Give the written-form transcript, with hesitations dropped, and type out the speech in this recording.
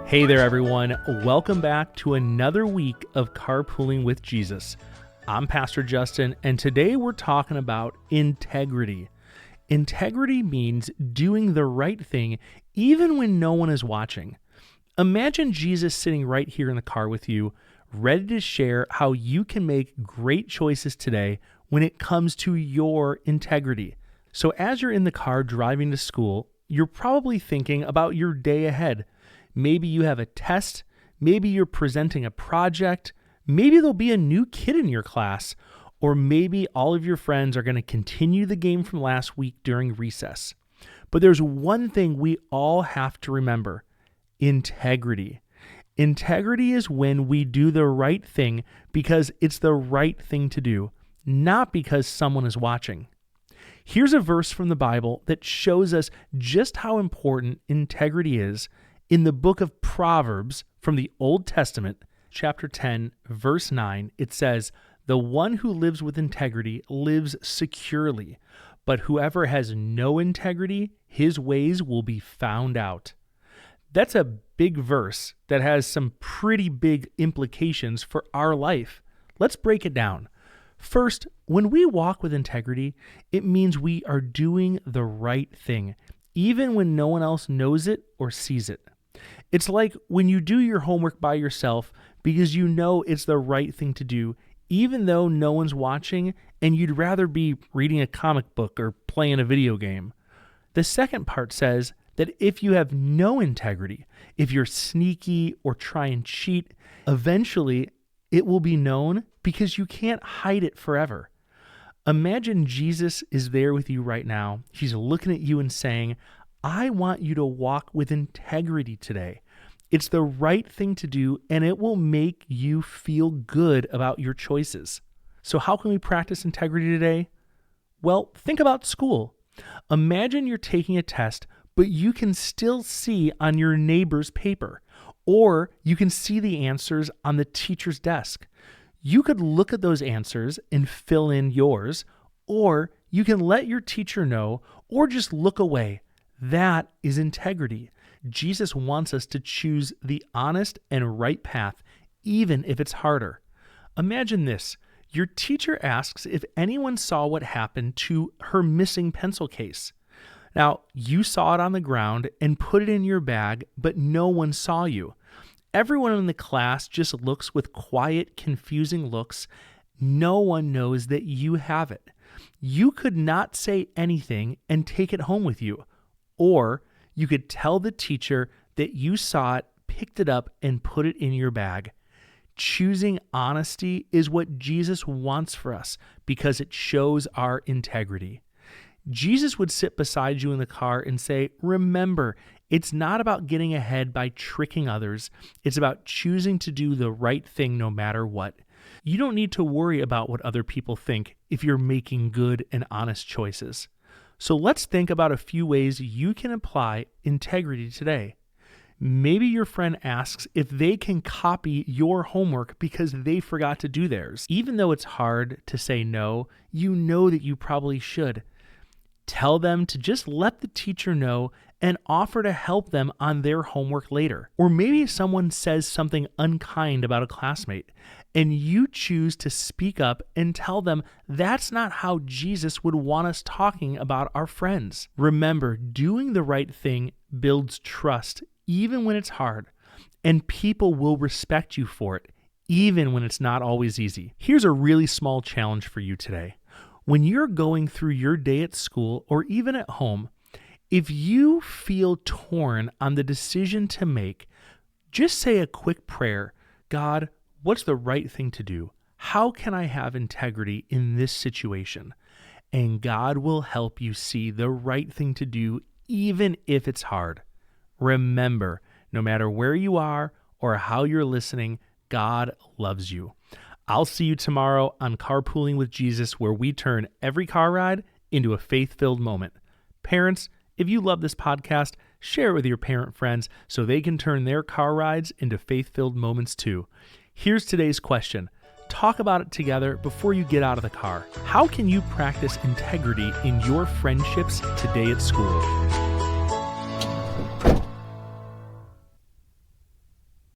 Hey there, everyone. Welcome back to another week of Carpooling with Jesus. I'm Pastor Justin, and today we're talking about integrity. Integrity means doing the right thing even when no one is watching. Imagine Jesus sitting right here in the car with you, ready to share how you can make great choices today when it comes to your integrity. So as you're in the car driving to school, you're probably thinking about your day ahead. Maybe you have a test, maybe you're presenting a project, maybe there'll be a new kid in your class, or maybe all of your friends are going to continue the game from last week during recess. But there's one thing we all have to remember: integrity. Integrity is when we do the right thing because it's the right thing to do, not because someone is watching. Here's a verse from the Bible that shows us just how important integrity is. In the book of Proverbs from the Old Testament, chapter 10, verse 9, it says, "The one who lives with integrity lives securely, but whoever has no integrity, his ways will be found out." That's a big verse that has some pretty big implications for our life. Let's break it down. First, when we walk with integrity, it means we are doing the right thing, even when no one else knows it or sees it. It's like when you do your homework by yourself because you know it's the right thing to do, even though no one's watching and you'd rather be reading a comic book or playing a video game. The second part says that if you have no integrity, if you're sneaky or try and cheat, eventually it will be known because you can't hide it forever. Imagine Jesus is there with you right now. He's looking at you and saying, "I want you to walk with integrity today. It's the right thing to do, and it will make you feel good about your choices." So how can we practice integrity today? Well, think about school. Imagine you're taking a test, but you can still see on your neighbor's paper, or you can see the answers on the teacher's desk. You could look at those answers and fill in yours, or you can let your teacher know, or just look away. That is integrity. Jesus wants us to choose the honest and right path, even if it's harder. Imagine this. Your teacher asks if anyone saw what happened to her missing pencil case. Now, you saw it on the ground and put it in your bag, but no one saw you. Everyone in the class just looks with quiet, confusing looks. No one knows that you have it. You could not say anything and take it home with you. Or you could tell the teacher that you saw it, picked it up, and put it in your bag. Choosing honesty is what Jesus wants for us because it shows our integrity. Jesus would sit beside you in the car and say, "Remember, it's not about getting ahead by tricking others. It's about choosing to do the right thing no matter what." You don't need to worry about what other people think if you're making good and honest choices. So let's think about a few ways you can apply integrity today. Maybe your friend asks if they can copy your homework because they forgot to do theirs. Even though it's hard to say no, you know that you probably should. Tell them to just let the teacher know and offer to help them on their homework later. Or maybe someone says something unkind about a classmate, and you choose to speak up and tell them that's not how Jesus would want us talking about our friends. Remember, doing the right thing builds trust, even when it's hard, and people will respect you for it, even when it's not always easy. Here's a really small challenge for you today. When you're going through your day at school or even at home, if you feel torn on the decision to make, just say a quick prayer. "God, what's the right thing to do? How can I have integrity in this situation?" And God will help you see the right thing to do, even if it's hard. Remember, no matter where you are or how you're listening, God loves you. I'll see you tomorrow on Carpooling with Jesus, where we turn every car ride into a faith-filled moment. Parents, if you love this podcast, share it with your parent friends so they can turn their car rides into faith-filled moments too. Here's today's question. Talk about it together before you get out of the car. How can you practice integrity in your friendships today at school?